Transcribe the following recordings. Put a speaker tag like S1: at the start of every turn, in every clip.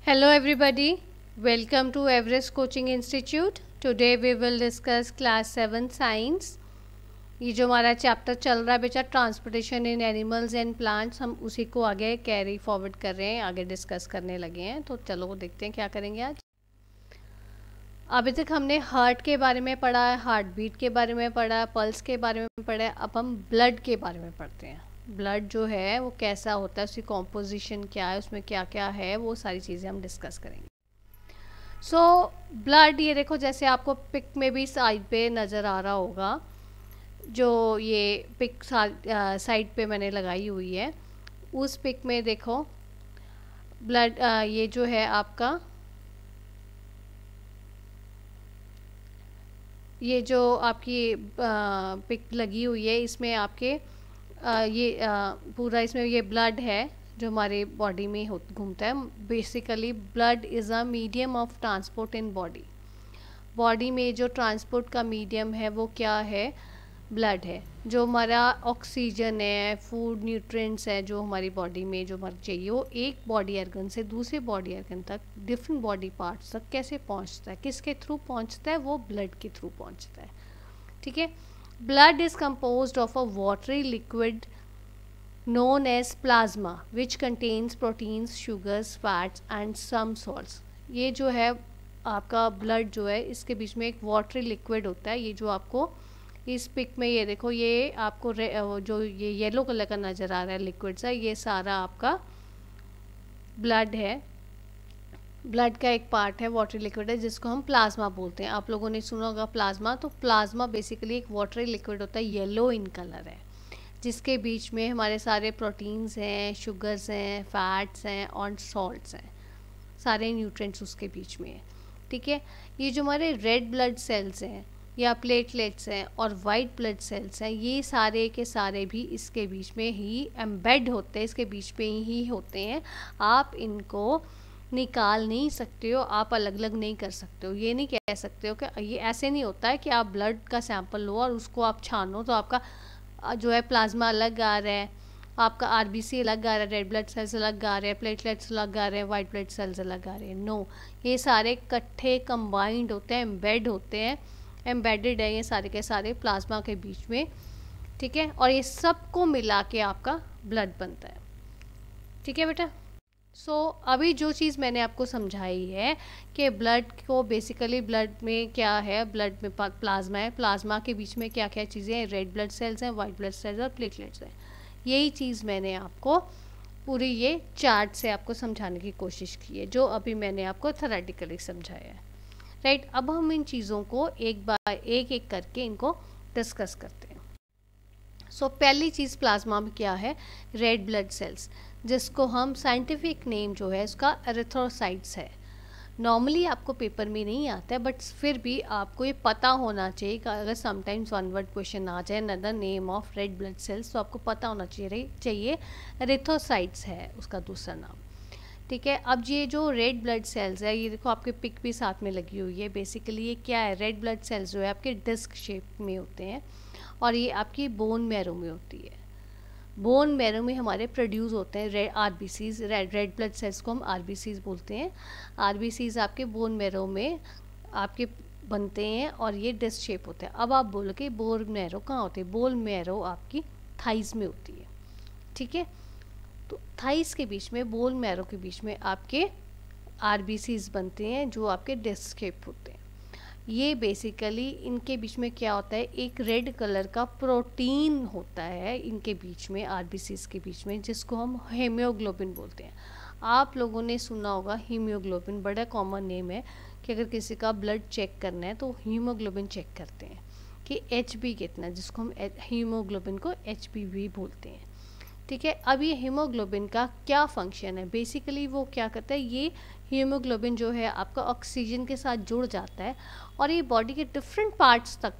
S1: Hello everybody, welcome to Everest Coaching Institute. Today we will discuss class 7 science. ये जो हमारा chapter चल रहा है बेटा transportation in animals and plants, हम उसी को आगे कैरी फॉरवर्ड कर रहे हैं, आगे डिस्कस करने लगे हैं। तो चलो देखते हैं क्या करेंगे आज। अभी तक हमने हार्ट के बारे में पढ़ा है, हार्ट बीट के बारे में पढ़ा है, पल्स के बारे में पढ़ा है। अब हम ब्लड के बारे में पढ़ते हैं। ब्लड जो है वो कैसा होता है, उसकी कॉम्पोजिशन क्या है, उसमें क्या क्या है, वो सारी चीज़ें हम डिस्कस करेंगे। सो ब्लड, ये देखो जैसे आपको पिक में भी साइड पे नज़र आ रहा होगा, जो ये पिक साइड पे मैंने लगाई हुई है, उस पिक में देखो ब्लड, ये जो है आपका, ये जो आपकी पिक लगी हुई है, इसमें आपके ये पूरा इसमें ये ब्लड है जो हमारे बॉडी में घूमता है। Basically blood is a medium of transport in body. Body में जो ट्रांसपोर्ट का मीडियम है वो क्या है, ब्लड है। जो हमारा ऑक्सीजन है, फूड, न्यूट्रिएंट्स है, जो हमारी बॉडी में जो हमें चाहिए, वो एक बॉडी ऑर्गन से दूसरे बॉडी ऑर्गन तक, डिफरेंट बॉडी पार्ट्स तक कैसे पहुंचता है, किसके थ्रू पहुंचता है, वो ब्लड के थ्रू पहुंचता है। ठीक है। Blood is composed of a watery liquid known as plasma which contains proteins, sugars, fats and some salts। ये जो है आपका ब्लड जो है, इसके बीच में एक वाटरी लिक्विड होता है। ये जो आपको इस पिक में ये देखो, ये आपको जो ये येलो कलर का नज़र आ रहा है लिक्विड सा, ये सारा आपका ब्लड है। ब्लड का एक पार्ट है, वाटरी लिक्विड है, जिसको हम प्लाज्मा बोलते हैं। आप लोगों ने सुना होगा प्लाज्मा। तो प्लाज्मा बेसिकली एक वाटरी लिक्विड होता है, येलो इन कलर है, जिसके बीच में हमारे सारे प्रोटीन्स हैं, शुगर्स हैं, फैट्स हैं और सॉल्ट्स हैं, सारे न्यूट्रिएंट्स उसके बीच में है। ठीक है। ये जो हमारे रेड ब्लड सेल्स हैं या प्लेटलेट्स हैं और वाइट ब्लड सेल्स हैं, ये सारे के सारे भी इसके बीच में ही एम्बेड होते हैं, इसके बीच में ही होते हैं। आप इनको निकाल नहीं सकते हो, आप अलग अलग नहीं कर सकते हो। ये नहीं कह सकते हो कि ये ऐसे नहीं होता है कि आप ब्लड का सैंपल लो और उसको आप छानो तो आपका जो है प्लाज्मा अलग आ रहा है, आपका आरबीसी अलग आ रहा है, रेड ब्लड सेल्स अलग आ रहे हैं, प्लेटलेट्स अलग आ रहे हैं, वाइट ब्लड सेल्स अलग आ रहे हैं। नो, ये सारे इकट्ठे कंबाइंड होते हैं, एम्बेड होते हैं, एम्बेडेड है ये सारे के सारे प्लाज्मा के बीच में। ठीक है। और ये सबको मिला के आपका ब्लड बनता है। ठीक है बेटा। सो अभी जो चीज़ मैंने आपको समझाई है कि ब्लड को बेसिकली, ब्लड में क्या है, ब्लड में प्लाज्मा है, प्लाज्मा के बीच में क्या क्या चीज़ें हैं, रेड ब्लड सेल्स हैं, वाइट ब्लड सेल्स और प्लेटलेट्स हैं। यही चीज़ मैंने आपको पूरी ये चार्ट से आपको समझाने की कोशिश की है, जो अभी मैंने आपको थेरेटिकली समझाया है। राइट। अब हम इन चीज़ों को एक बार एक करके इनको डिस्कस करते हैं। सो पहली चीज़ प्लाज्मा में क्या है, रेड ब्लड सेल्स, जिसको हम साइंटिफिक नेम जो है उसका एरिथ्रोसाइट्स है। नॉर्मली आपको पेपर में नहीं आता है, बट फिर भी आपको ये पता होना चाहिए कि अगर समटाइम्स वन वर्ड क्वेश्चन आ जाए, another name of red blood cells, तो आपको पता होना चाहिए एरिथ्रोसाइट्स है उसका दूसरा नाम। ठीक है। अब ये जो रेड ब्लड सेल्स है, ये देखो आपके पिक भी साथ में लगी हुई है। बेसिकली ये क्या है, रेड ब्लड सेल्स जो है आपके डिस्क शेप में होते हैं और ये आपकी बोन मैरो में होती है। बोन मैरो में हमारे प्रोड्यूस होते हैं red RBCs, red blood cells को हम आरबीसीज बोलते हैं। आरबीसीज आपके बोन मैरो में आपके बनते हैं और ये डिस्क शेप होते हैं। अब आप बोलो कि बोन मैरो कहाँ होते हैं, बोन मैरो आपकी थाइस में होती है। ठीक है। तो थाइस के बीच में, बोन मैरो के बीच में आपके आरबीसीज बनते हैं जो आपके डिस्क शेप होते हैं। ये बेसिकली इनके बीच में क्या होता है, एक रेड कलर का प्रोटीन होता है इनके बीच में, आरबीसीज के बीच में, जिसको हम हीमोग्लोबिन बोलते हैं। आप लोगों ने सुना होगा हीमोग्लोबिन, बड़ा कॉमन नेम है कि अगर किसी का ब्लड चेक करना है तो हीमोग्लोबिन चेक करते हैं कि एचबी कितना, जिसको हम हीमोग्लोबिन को एचबी भी बोलते हैं। ठीक है। अब ये हीमोग्लोबिन का क्या फंक्शन है, बेसिकली वो क्या करता है, ये हीमोग्लोबिन जो है आपका ऑक्सीजन के साथ जुड़ जाता है और ये बॉडी के डिफरेंट पार्ट्स तक,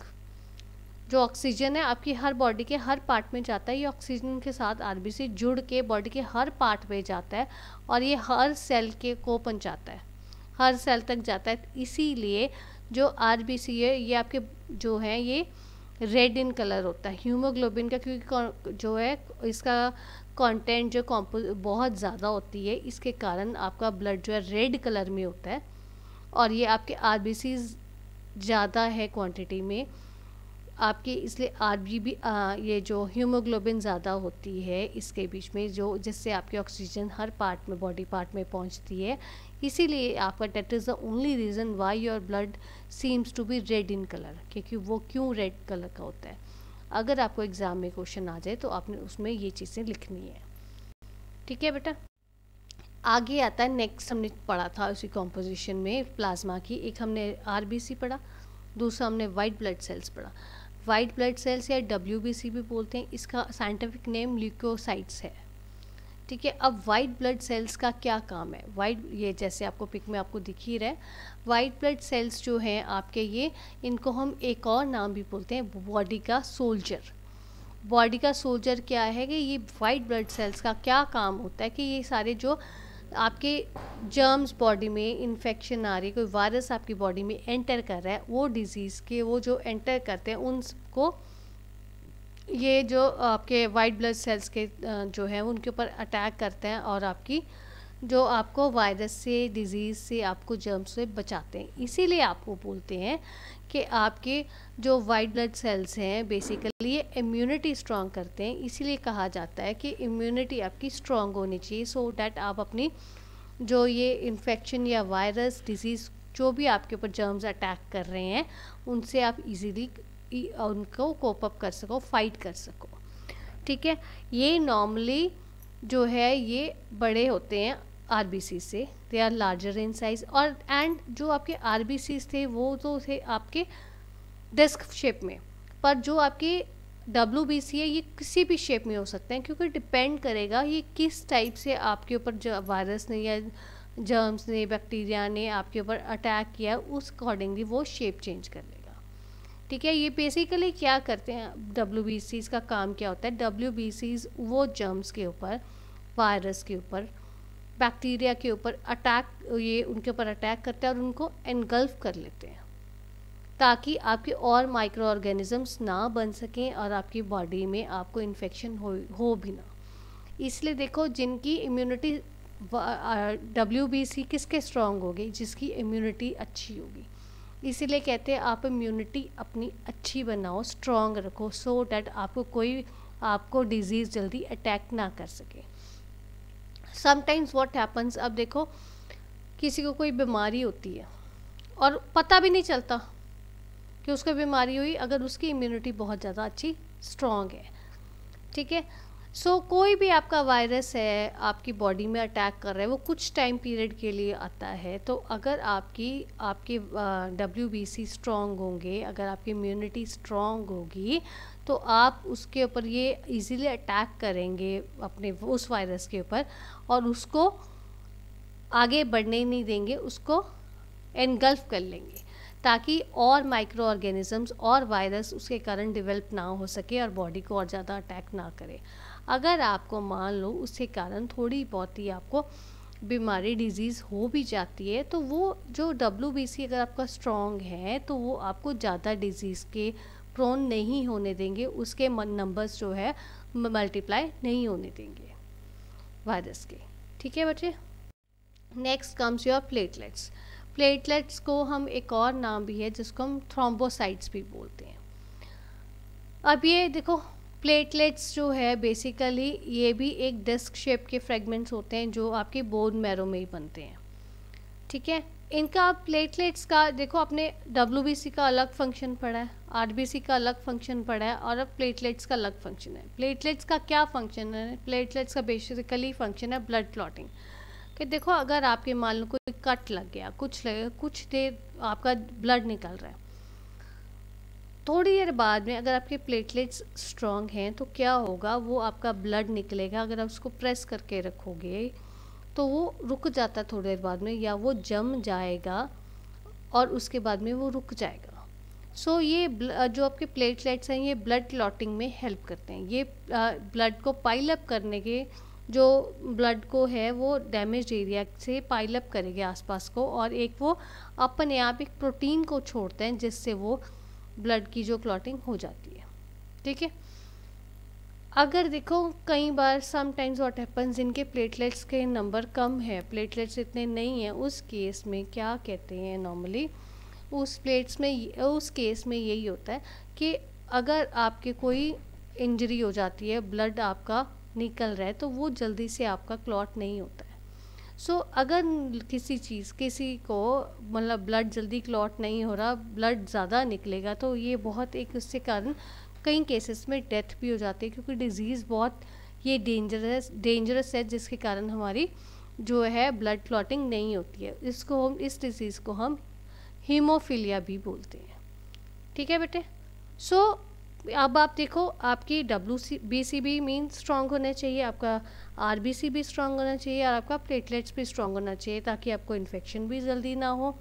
S1: जो ऑक्सीजन है आपकी हर बॉडी के हर पार्ट में जाता है, ये ऑक्सीजन के साथ आरबीसी जुड़ के बॉडी के हर पार्ट में जाता है और ये हर सेल के को पहुंचाता है, हर सेल तक जाता है। इसीलिए जो आरबीसी है ये आपके जो है ये रेड इन कलर होता है हीमोग्लोबिन का, क्योंकि जो है इसका कंटेंट जो बहुत ज़्यादा होती है, इसके कारण आपका ब्लड जो है रेड कलर में होता है, और ये आपके आरबीसीज ज़्यादा है क्वांटिटी में आपकी, इसलिए आरबीबी ये जो हीमोग्लोबिन ज़्यादा होती है इसके बीच में, जो जिससे आपकी ऑक्सीजन हर पार्ट में, बॉडी पार्ट में पहुंचती है, इसीलिए आपका that is the only reason why your blood seems to be red in colour, क्योंकि वो क्यों रेड कलर का होता है। अगर आपको एग्ज़ाम में क्वेश्चन आ जाए तो आपने उसमें ये चीज़ें लिखनी है। ठीक है बेटा। आगे आता है नेक्स्ट, हमने पढ़ा था उसी कॉम्पोजिशन में प्लाज्मा की, एक हमने आरबीसी पढ़ा, दूसरा हमने वाइट ब्लड सेल्स पढ़ा। वाइट ब्लड सेल्स या डब्ल्यूबीसी भी बोलते हैं, इसका साइंटिफिक नेम ल्यूकोसाइट्स है। ठीक है। अब वाइट ब्लड सेल्स का क्या काम है? वाइट, ये जैसे आपको पिक में आपको दिख ही रहा है, वाइट ब्लड सेल्स जो हैं आपके, ये इनको हम एक और नाम भी बोलते हैं, बॉडी का सोल्जर। बॉडी का सोल्जर क्या है कि ये वाइट ब्लड सेल्स का क्या काम होता है कि ये सारे जो आपके जर्म्स बॉडी में इन्फेक्शन आ रही है, कोई वायरस आपकी बॉडी में एंटर कर रहा है, वो डिजीज़ के वो जो एंटर करते हैं उनको ये जो आपके वाइट ब्लड सेल्स के जो है उनके ऊपर अटैक करते हैं और आपकी जो आपको वायरस से, डिज़ीज़ से, आपको जर्म्स से बचाते हैं। इसीलिए आपको बोलते हैं कि आपके जो वाइट ब्लड सेल्स हैं बेसिकली ये इम्यूनिटी स्ट्रॉन्ग करते हैं। इसीलिए कहा जाता है कि इम्यूनिटी आपकी स्ट्रॉन्ग होनी चाहिए, सो डैट आप अपनी जो ये इन्फेक्शन या वायरस, डिजीज़ जो भी आपके ऊपर जर्म्स अटैक कर रहे हैं उनसे आप इजीली उनको कोप अप कर सको, फाइट कर सको। ठीक है। ये नॉर्मली जो है ये बड़े होते हैं आरबीसी से, they are larger in size, और एंड जो आपके आरबीसीज थे वो तो थे आपके डिस्क शेप में, पर जो आपके डब्ल्यूबीसी है ये किसी भी शेप में हो सकते हैं, क्योंकि डिपेंड करेगा ये किस टाइप से आपके ऊपर वायरस ने या जर्म्स ने, बैक्टीरिया ने आपके ऊपर अटैक किया, उस अकॉर्डिंगली वो शेप चेंज कर लेगा। ठीक है। ये बेसिकली क्या करते हैं, डब्ल्यूबीसीज का काम क्या होता है? डब्ल्यूबीसीज वो जर्म्स के ऊपर, वायरस के ऊपर, बैक्टीरिया के ऊपर अटैक, ये उनके ऊपर अटैक करते हैं और उनको एनगल्फ कर लेते हैं, ताकि आपके और माइक्रो ऑर्गेनिजम्स ना बन सकें और आपकी बॉडी में आपको इन्फेक्शन हो भी ना। इसलिए देखो, जिनकी इम्यूनिटी डब्ल्यूबीसी किसके स्ट्रॉन्ग होगी? जिसकी इम्यूनिटी अच्छी होगी। इसीलिए कहते हैं आप इम्यूनिटी अपनी अच्छी बनाओ, स्ट्रॉन्ग रखो, सो डैट आपको डिजीज़ जल्दी अटैक ना कर सके। समटाइम्स व्हाट हैपन्स, अब देखो किसी को कोई बीमारी होती है और पता भी नहीं चलता कि उसको बीमारी हुई, अगर उसकी इम्यूनिटी बहुत ज़्यादा अच्छी स्ट्रॉन्ग है। ठीक है। सो कोई भी आपका वायरस है आपकी बॉडी में अटैक कर रहा है, वो कुछ टाइम पीरियड के लिए आता है, तो अगर आपके डब्ल्यूबीसी स्ट्रॉन्ग होंगे, अगर आपकी इम्यूनिटी स्ट्रॉन्ग होगी, तो आप उसके ऊपर ये इजीली अटैक करेंगे अपने उस वायरस के ऊपर, और उसको आगे बढ़ने नहीं देंगे, उसको एनगल्फ कर लेंगे, ताकि और माइक्रो ऑर्गेनिजम्स और वायरस उसके कारण डेवलप ना हो सके और बॉडी को और ज़्यादा अटैक ना करे। अगर आपको मान लो उसके कारण थोड़ी बहुत ही आपको बीमारी, डिजीज़ हो भी जाती है, तो वो जो डब्ल्यूबीसी अगर आपका स्ट्रॉन्ग है तो वो आपको ज़्यादा डिजीज़ के प्रोन नहीं होने देंगे, उसके नंबर्स जो है मल्टीप्लाई नहीं होने देंगे वायरस के। ठीक है बच्चे। Next comes your platelets. Platelets को हम एक और नाम भी है जिसको हम थ्रोम्बोसाइट्स भी बोलते हैं। अब ये देखो, प्लेटलेट्स जो है बेसिकली ये भी एक डिस्क शेप के फ्रेगमेंट्स होते हैं जो आपके बोन मैरो में ही बनते हैं। ठीक है। इनका प्लेटलेट्स का देखो, आपने डब्ल्यूबीसी का अलग फंक्शन पढ़ा है, आरबीसी का अलग फंक्शन पढ़ा है, और अब प्लेटलेट्स का अलग फंक्शन है। प्लेटलेट्स का क्या फंक्शन है? प्लेटलेट्स का बेसिकली फंक्शन है ब्लड क्लॉटिंग। कि देखो, अगर आपके मान लो कोई कट लग गया, कुछ देर आपका ब्लड निकल रहा है, थोड़ी देर बाद में अगर आपके प्लेटलेट्स स्ट्रॉन्ग हैं तो क्या होगा, वो आपका ब्लड निकलेगा, अगर आप उसको प्रेस करके रखोगे तो वो रुक जाता है थोड़ी देर बाद में, या वो जम जाएगा और उसके बाद में वो रुक जाएगा। सो ये जो आपके प्लेटलेट्स हैं ये ब्लड क्लॉटिंग में हेल्प करते हैं। ये ब्लड को पाइल अप करने के, जो ब्लड को है वो डैमेज एरिया से पाइल अप करेंगे आसपास को, और एक वो अपने आप एक प्रोटीन को छोड़ते हैं जिससे वो ब्लड की जो क्लॉटिंग हो जाती है। ठीक है। अगर देखो कई बार समटाइम्स व्हाट हैपन्स, इनके प्लेटलेट्स के नंबर कम है, प्लेटलेट्स इतने नहीं हैं, उस केस में क्या कहते हैं नॉर्मली, उस केस में यही होता है कि अगर आपके कोई इंजरी हो जाती है, ब्लड आपका निकल रहा है, तो वो जल्दी से आपका क्लॉट नहीं होता है। अगर किसी को मतलब ब्लड जल्दी क्लॉट नहीं हो रहा, ब्लड ज़्यादा निकलेगा, तो ये बहुत एक उससे कारण कई केसेस में डेथ भी हो जाती है, क्योंकि डिज़ीज़ बहुत ये डेंजरस है, जिसके कारण हमारी जो है ब्लड क्लॉटिंग नहीं होती है। इस डिज़ीज़ को हम हीमोफीलिया भी बोलते हैं। ठीक है बेटे। अब आप देखो, आपकी WBC मीन स्ट्रांग होना चाहिए, आपका RBC भी स्ट्रांग होना चाहिए, और आपका प्लेटलेट्स भी स्ट्रांग होना चाहिए, ताकि आपको इन्फेक्शन भी जल्दी ना हो,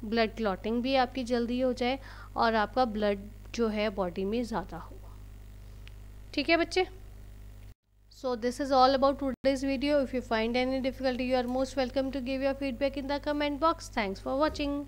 S1: ब्लड क्लॉटिंग भी आपकी जल्दी हो जाए, और आपका ब्लड जो है बॉडी में ज़्यादा हो। ठीक है बच्चे। So this is all about today's video. If you find any difficulty, you are most welcome to give your feedback in the comment box. Thanks for watching.